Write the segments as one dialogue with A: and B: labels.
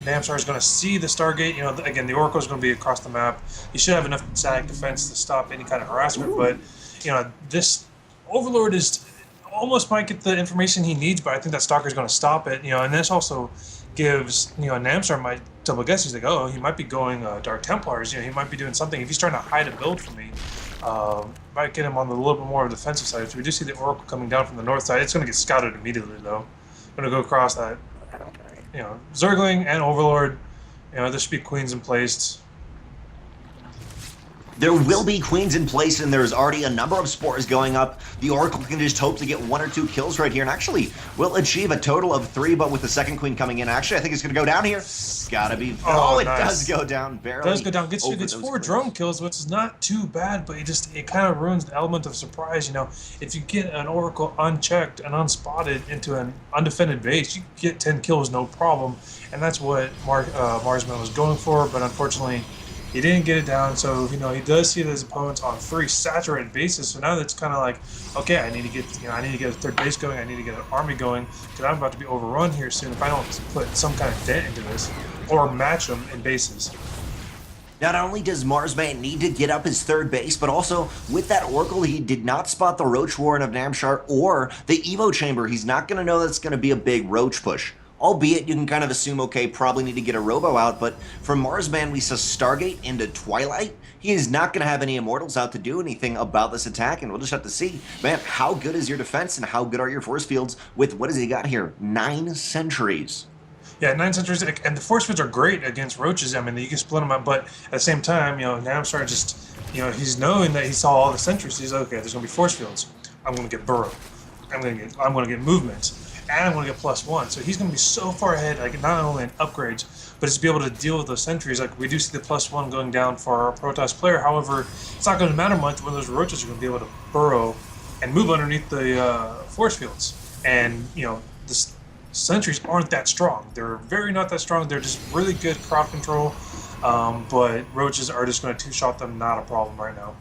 A: Namshar is going to see the Stargate. You know, again, the Oracle is going to be across the map. He should have enough static defense to stop any kind of harassment. But you know, this Overlord is almost might get the information he needs, but I think that Stalker is going to stop it. You know, and this also gives, you know, Namshar might double guess. He's like, oh, he might be going Dark Templars. You know, he might be doing something. If he's trying to hide a build from me, might get him on the little bit more of the defensive side. If we do see the Oracle coming down from the north side, it's going to get scouted immediately, though. I'm going to go across that. You know, Zergling and Overlord. You know, there should be queens in place.
B: There will be queens in place, and there's already a number of spores going up. The Oracle can just hope to get 1 or 2 kills right here, and actually will achieve a total of 3, but with the second queen coming in, actually, I think it's going to go down here. Gotta be... Oh, it does go down, barely.
A: It does go down. Gets 4 drone kills, which is not too bad, but it kind of ruins the element of surprise. You know, if you get an Oracle unchecked and unspotted into an undefended base, you get 10 kills, no problem, and that's what Marsman was going for, but unfortunately... he didn't get it down, so, you know, he does see his opponents on 3 saturated bases, so now that's kind of like, okay, I need to get a third base going, I need to get an army going, because I'm about to be overrun here soon if I don't put some kind of dent into this, or match them in bases.
B: Not only does Marsman need to get up his third base, but also with that Oracle, he did not spot the Roach Warren of Namshar or the Evo Chamber. He's not going to know that's going to be a big Roach push. Albeit, you can kind of assume, okay, probably need to get a Robo out, but from Marsman, we saw Stargate into Twilight. He is not going to have any Immortals out to do anything about this attack, and we'll just have to see, man, how good is your defense and how good are your force fields with, what has he got here, 9 sentries.
A: Yeah, 9 sentries, and the force fields are great against roaches. I mean, you can split them up, but at the same time, you know, Namshar just, you know, he's knowing that he saw all the sentries. He's like, okay, there's going to be force fields. I'm going to get burrow. I'm going to get movement. And I'm going to get +1. So he's going to be so far ahead, like not only in upgrades, but just be able to deal with those sentries. Like we do see the +1 going down for our Protoss player. However, it's not going to matter much when those roaches are going to be able to burrow and move underneath the force fields. And, you know, the sentries aren't that strong. They're very not that strong. They're just really good crowd control. But roaches are just going to two-shot them, not a problem right now.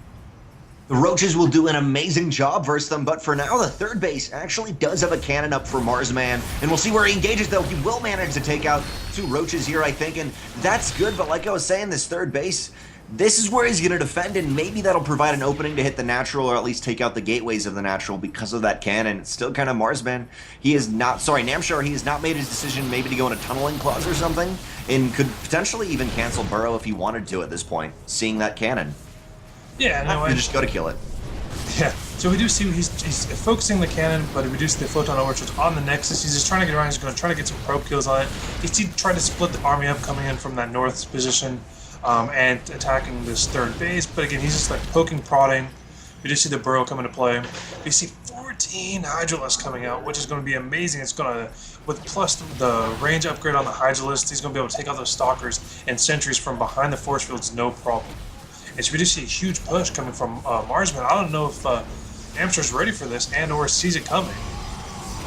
B: The Roaches will do an amazing job versus them, but for now, the third base actually does have a cannon up for Marsman, and we'll see where he engages, though. He will manage to take out 2 Roaches here, I think, and that's good, but like I was saying, this third base, this is where he's going to defend, and maybe that'll provide an opening to hit the natural, or at least take out the gateways of the natural because of that cannon. It's still kind of Marsman. He is not, sorry, Namshar, he has not made his decision maybe to go in a tunneling clause or something, and could potentially even cancel Burrow if he wanted to at this point, seeing that cannon.
A: Yeah, no,
B: you just got to kill it.
A: Yeah, so we do see he's focusing the cannon, but we do see the photon overcharge on the Nexus. He's just trying to get around. He's going to try to get some probe kills on it. He's trying to split the army up, coming in from that north position and attacking this third base. But again, he's just like poking, prodding. We do see the burrow come into play. We see 14 Hydralisks coming out, which is going to be amazing. It's going to, with plus the range upgrade on the Hydralisk, he's going to be able to take out those stalkers and sentries from behind the force fields, no problem. And so we do see a huge push coming from Marsman. I don't know if Namshar's ready for this and or sees it coming.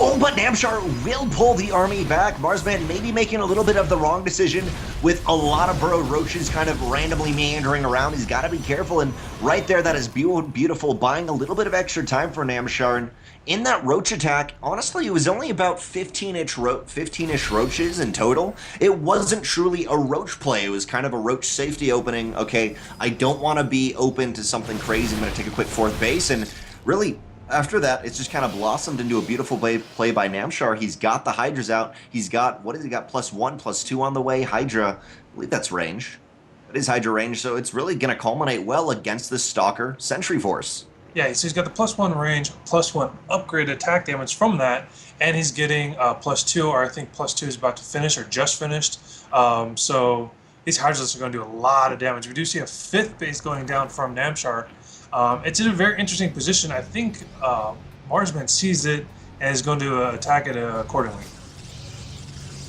B: Oh, but Namshar will pull the army back. Marsman may be making a little bit of the wrong decision with a lot of burrowed roaches kind of randomly meandering around. He's got to be careful, and right there, that is beautiful, buying a little bit of extra time for Namshar. And in that roach attack, honestly, it was only about 15-ish roaches in total. It wasn't truly a roach play. It was kind of a roach safety opening. Okay, I don't want to be open to something crazy. I'm going to take a quick 4th base, and really, after that, it's just kind of blossomed into a beautiful play by Namshar. He's got the Hydras out. He's got, what has he got, +1, +2 on the way. Hydra, I believe that's range. That is Hydra range, so it's really going to culminate well against this Stalker Sentry Force.
A: Yeah, so he's got the +1 range, +1 upgrade attack damage from that, and he's getting +2, or I think +2 is about to finish, or just finished. So these Hydralisks are going to do a lot of damage. We do see a 5th base going down from Namshar. It's in a very interesting position. I think Marsman sees it and is going to attack it accordingly.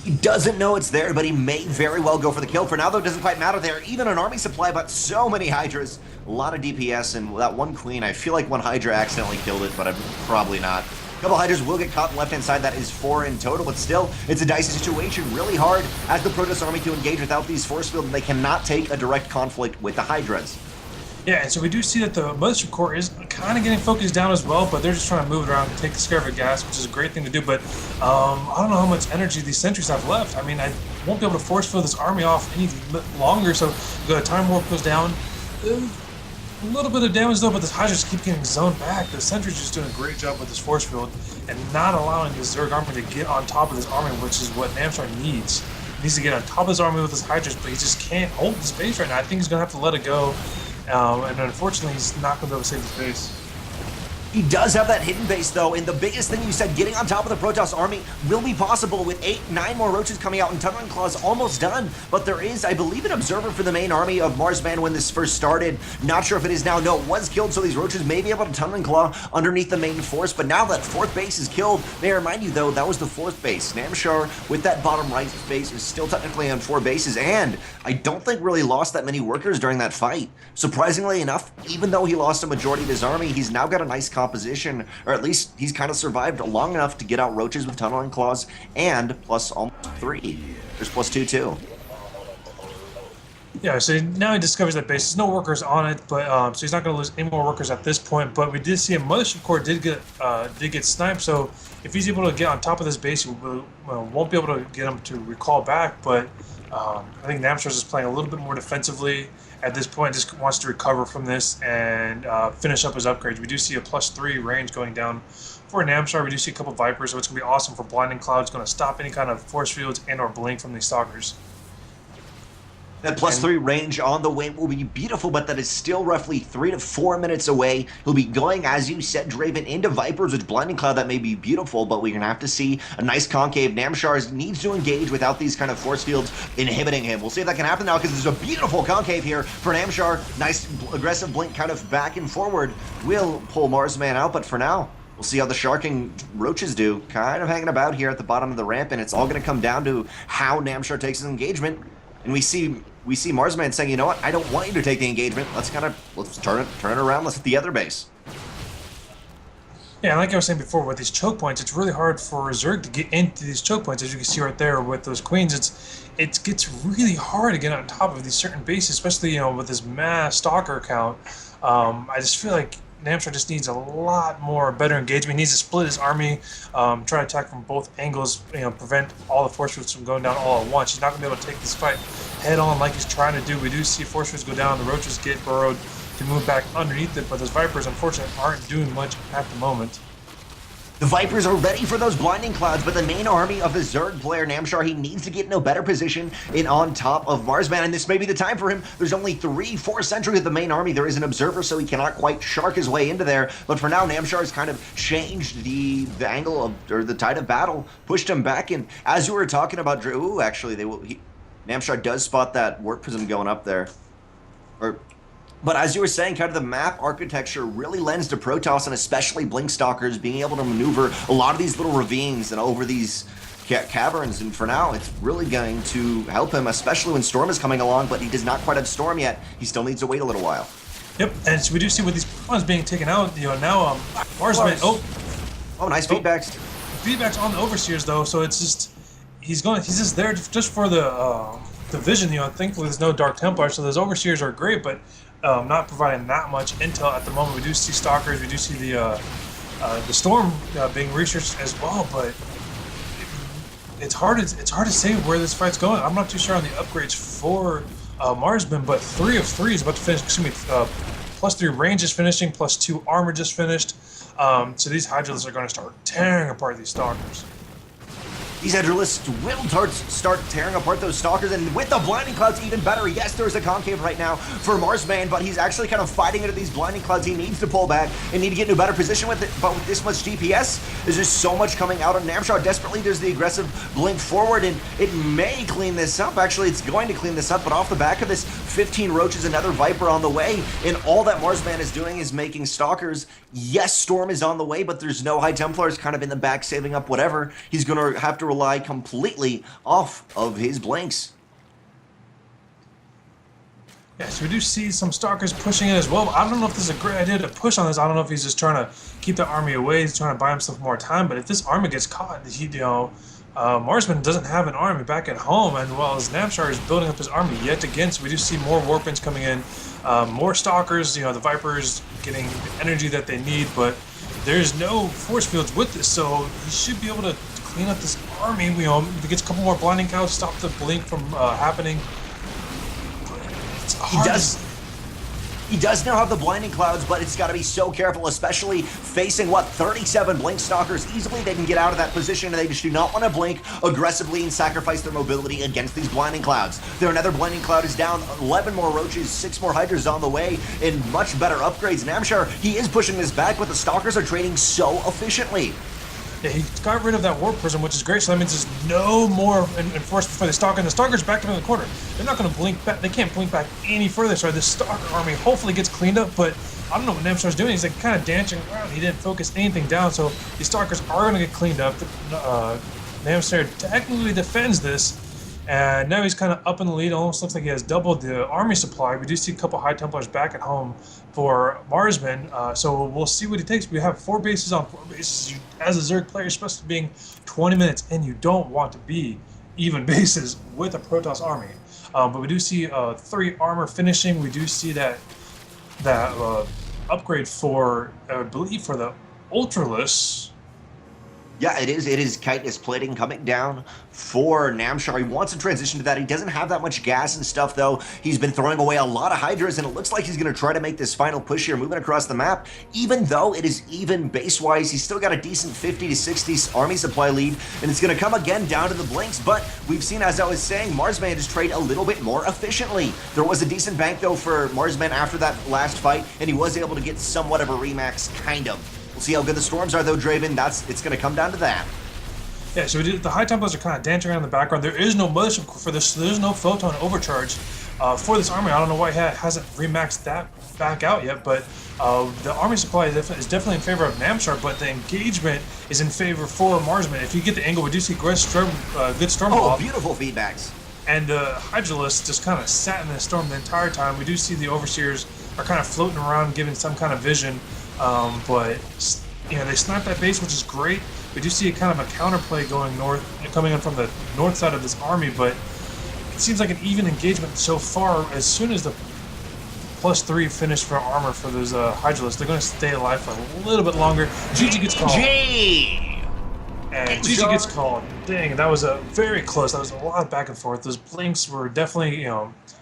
B: He doesn't know it's there, but he may very well go for the kill. For now, though, it doesn't quite matter there. Even an army supply, but so many Hydras. A lot of DPS, and that one Queen, I feel like one Hydra accidentally killed it, but I'm probably not. A couple Hydras will get caught on the left-hand side. That is 4 in total, but still, it's a dicey situation. Really hard as the Protoss army to engage without these force fields, and they cannot take a direct conflict with the Hydras.
A: Yeah, and so we do see that the Mothership Core is kind kind of getting focused down as well, but they're just trying to move it around and take the scare of a gas, which is a great thing to do. But I don't know how much energy these sentries have left. I mean, I won't be able to force fill this army off any longer, so the time warp goes down. A little bit of damage though, but the Hydras keep getting zoned back. The sentry's just doing a great job with this force field and not allowing this Zerg army to get on top of this army, which is what Namshar needs. He needs to get on top of his army with his Hydras, but he just can't hold the space right now. I think he's going to have to let it go, and unfortunately he's not going to be able to save the space.
B: He does have that hidden base, though, and the biggest thing you said, getting on top of the Protoss army will be possible with 8-9 more Roaches coming out, and Tunneling Claw's almost done. But there is, I believe, an observer for the main army of Marsman when this first started. Not sure if it is now. No, it was killed, so these Roaches may be able to Tunneling Claw underneath the main force. But now that fourth base is killed, may I remind you, though, that was the fourth base. Namshar, with that bottom right base, is still technically on 4 bases, and I don't think really lost that many workers during that fight. Surprisingly enough, even though he lost a majority of his army, he's now got a nice composition, or at least he's kind of survived long enough to get out Roaches with Tunneling Claws, and plus almost 3. There's plus 2 too.
A: Yeah, so now he discovers that base. There's no workers on it, but so he's not going to lose any more workers at this point. But we did see a Mothership Core did get sniped, so if he's able to get on top of this base, he won't be able to get him to recall back. But I think Namshar's is playing a little bit more defensively at this point. Just wants to recover from this and finish up his upgrades. We do see a +3 range going down for Namshar. We do see a couple Vipers, so it's going to be awesome for Blinding Cloud. It's going to stop any kind of force fields and or blink from these Stalkers.
B: That +3 range on the way will be beautiful, but that is still roughly 3 to 4 minutes away. He'll be going, as you said, Draven, into Vipers with Blinding Cloud. That may be beautiful, but we're going to have to see a nice concave. Namshar needs to engage without these kind of force fields inhibiting him. We'll see if that can happen now, because there's a beautiful concave here for Namshar. Nice aggressive blink kind of back and forward will pull Marsman out, but for now, we'll see how the Sharking Roaches do. Kind of hanging about here at the bottom of the ramp, and it's all going to come down to how Namshar takes his engagement. And we see Marsman saying, you know what, I don't want you to take the engagement. Let's turn it around. Let's hit the other base.
A: Yeah, like I was saying before, with these choke points, it's really hard for Zerg to get into these choke points. As you can see right there with those queens, it gets really hard to get on top of these certain bases, especially with this mass stalker count. I just feel like Namshar just needs a lot more better engagement. He needs to split his army, try to attack from both angles, prevent all the force fields from going down all at once. He's not going to be able to take this fight head on like he's trying to do. We do see force fields go down, the Roaches get burrowed to move back underneath it, but those Vipers, unfortunately, aren't doing much at the moment.
B: The Vipers are ready for those Blinding Clouds, but the main army of the Zerg player, Namshar, he needs to get in a better position in on top of Marsman, and this may be the time for him. There's only 3-4 sentries of the main army. There is an observer, so he cannot quite shark his way into there, but for now, Namshar has kind of changed the angle of, or the tide of battle, pushed him back, and as you were talking about, actually, Namshar does spot that Warp Prism going up there. But as you were saying, kind of the map architecture really lends to Protoss, and especially Blink Stalkers, being able to maneuver a lot of these little ravines and over these caverns, and for now, it's really going to help him, especially when Storm is coming along, but he does not quite have Storm yet. He still needs to wait a little while.
A: Yep, and so we do see with these pawns being taken out, now Marsman,
B: nice feedbacks.
A: Feedbacks on the Overseers, though, so it's just, he's just there just for the vision, thankfully there's no Dark Templar, so those Overseers are great, but not providing that much intel at the moment. We do see Stalkers, we do see the Storm being researched as well, but it's hard to say where this fight's going. I'm not too sure on the upgrades for Marsman, but 3 of 3 is about to finish. Excuse me, +3 range is finishing, +2 armor just finished. So these Hydralisks are going to start tearing apart these Stalkers.
B: These Hydralisks will start tearing apart those Stalkers, and with the Blinding Clouds, even better. Yes, there's a concave right now for Marsman, but he's actually kind of fighting into these Blinding Clouds. He needs to pull back and need to get into a better position with it, but with this much DPS, there's just so much coming out, and Namshar desperately does the aggressive blink forward, and it may clean this up. Actually, it's going to clean this up, but off the back of this, 15 Roaches, another Viper on the way, and all that Marsman is doing is making Stalkers. Yes, Storm is on the way, but there's no High Templars kind of in the back saving up whatever. He's going to have to rely completely off of his blanks.
A: Yeah, so we do see some Stalkers pushing in as well. I don't know if this is a great idea to push on this. I don't know if he's just trying to keep the army away. He's trying to buy himself more time. But if this army gets caught, Marsman doesn't have an army back at home, and while as Namshar is building up his army yet again, so we do see more Warpins coming in, more Stalkers, the Vipers getting the energy that they need, but there's no force fields with this, so he should be able to clean up this army. If he gets a couple more Blinding Cows, stop the blink from happening. It's hard.
B: He does now have the Blinding Clouds, but it's got to be so careful, especially facing, 37 Blink Stalkers. Easily they can get out of that position, and they just do not want to blink aggressively and sacrifice their mobility against these Blinding Clouds. There, another Blinding Cloud is down, 11 more Roaches, 6 more Hydras on the way, and much better upgrades. Namshar, he is pushing this back, but the Stalkers are trading so efficiently.
A: Yeah, he got rid of that Warp Prism, which is great, so that means there's no more enforcement for the Stalker, and the Stalker's backed up in the corner. They're not going to blink back, they can't blink back any further, so this Stalker army hopefully gets cleaned up, but I don't know what Namshar's doing. He's like kind of dancing around. He didn't focus anything down, so these Stalkers are going to get cleaned up. Namshar technically defends this, and now he's kind of up in the lead. Almost looks like he has doubled the army supply. We do see a couple High Templars back at home for Marsman, so we'll see what he takes. We have 4 bases on 4 bases. As a Zerg player, especially being 20 minutes in, you don't want to be even bases with a Protoss army. But we do see 3 armor finishing. We do see that upgrade for, I believe, for the Ultralisk.
B: Yeah, it is. It is chitinous plating coming down for Namshar. He wants to transition to that. He doesn't have that much gas and stuff, though. He's been throwing away a lot of Hydras, and it looks like he's going to try to make this final push here, moving across the map. Even though it is even base-wise, he's still got a decent 50 to 60 army supply lead, and it's going to come again down to the blinks. But we've seen, as I was saying, Marsman just trade a little bit more efficiently. There was a decent bank, though, for Marsman after that last fight, and he was able to get somewhat of a remax, kind of. We'll see how good the storms are, though, Draven. It's going to come down to that.
A: Yeah, so the High Templars are kind of dancing around in the background. There is no Mothership for this, so there's no Photon overcharge for this army. I don't know why he hasn't remaxed that back out yet, but the army supply is definitely in favor of Namshar, but the engagement is in favor for Marsman. If you get the angle, we do see good storm
B: Oh, beautiful feedbacks.
A: And the Hydralisk just kind of sat in the storm the entire time. We do see the Overseers are kind of floating around, giving some kind of vision. But they sniped that base, which is great. We do see a kind of a counterplay going north, coming in from the north side of this army, but it seems like an even engagement so far. As soon as the +3 finish for armor for those Hydralisks, they're going to stay alive for a little bit longer. GG gets called. And GG gets called. Dang, that was very close. That was a lot of back and forth. Those blinks were definitely,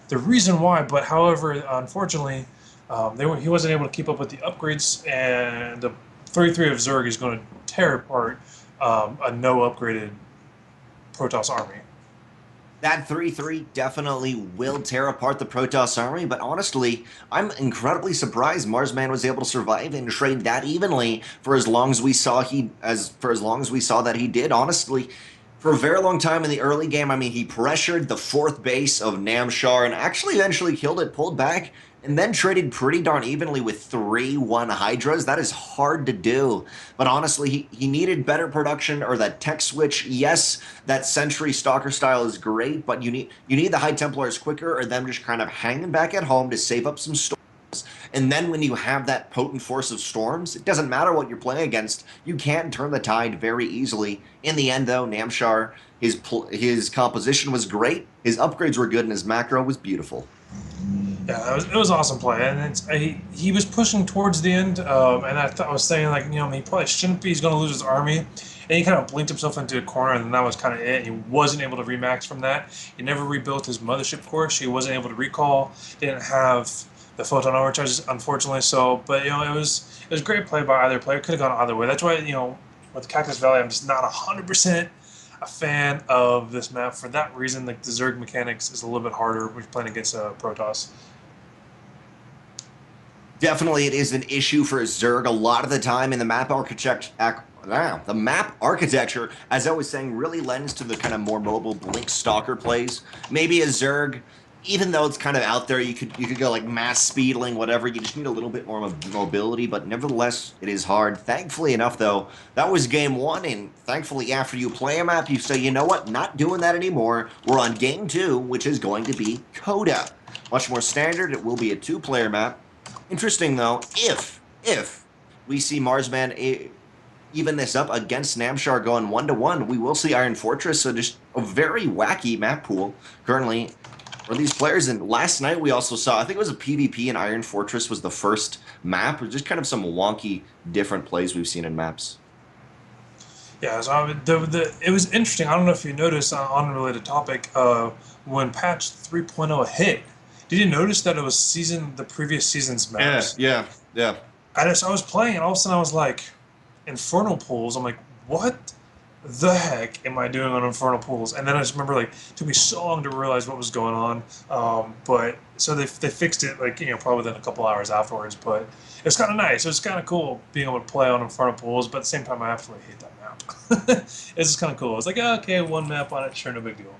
A: the reason why, but however, unfortunately, he wasn't able to keep up with the upgrades, and the 33 of Zerg is going to tear apart a no-upgraded Protoss army.
B: That 3-3 definitely will tear apart the Protoss army, but honestly, I'm incredibly surprised Marsman was able to survive and trade that evenly for as long as we saw that he did. Honestly, for a very long time in the early game, I mean, he pressured the 4th base of Namshar and actually eventually killed it, pulled back, and then traded pretty darn evenly with 3-1 Hydras. That is hard to do. But honestly, he needed better production, or that tech switch. Yes, that Sentry Stalker style is great, but you need the High Templars quicker, or them just kind of hanging back at home to save up some storms. And then when you have that potent force of storms, it doesn't matter what you're playing against. You can turn the tide very easily. In the end, though, Namshar, his composition was great, his upgrades were good, and his macro was beautiful.
A: Yeah, it was awesome play, and he was pushing towards the end, and I was saying, like, he probably shouldn't be. He's going to lose his army, and he kind of blinked himself into a corner, and then that was kind of it. He wasn't able to remax from that. He never rebuilt his mothership core. He wasn't able to recall. Didn't have the photon overcharges, unfortunately. So, but it was great play by either player. Could have gone either way. That's why with Cactus Valley, I'm just not 100% a fan of this map for that reason. Like, the Zerg mechanics is a little bit harder when you're playing against Protoss.
B: Definitely, it is an issue for Zerg a lot of the time in the map architecture. The map architecture, as I was saying, really lends to the kind of more mobile Blink Stalker plays. Maybe a Zerg, even though it's kind of out there, you could go like mass speedling, whatever. You just need a little bit more mobility, but nevertheless, it is hard. Thankfully enough, though, that was game 1, and thankfully after you play a map, you say, you know what, not doing that anymore. We're on game 2, which is going to be Coda. Much more standard. It will be a 2-player map. Interesting, though, if we see Marsman even this up against Namshar going 1-1. We will see Iron Fortress, so just a very wacky map pool currently for these players. And last night we also saw, I think it was a PvP, and Iron Fortress was the first map. It was just kind of some wonky, different plays we've seen in maps.
A: Yeah, so it was interesting. I don't know if you noticed, on an unrelated topic, when patch 3.0 hit, did you notice that it was the previous season's maps?
B: Yeah.
A: I was playing, and all of a sudden I was like, Infernal Pools. I'm like, what the heck am I doing on Infernal Pools? And then I just remember, like, it took me so long to realize what was going on. But so they fixed it, like, probably within a couple hours afterwards. But it was kind of nice. It was kind of cool being able to play on Infernal Pools, but at the same time, I absolutely hate that map. It's just kind of cool. It's like, okay, one map on it, sure, no big deal.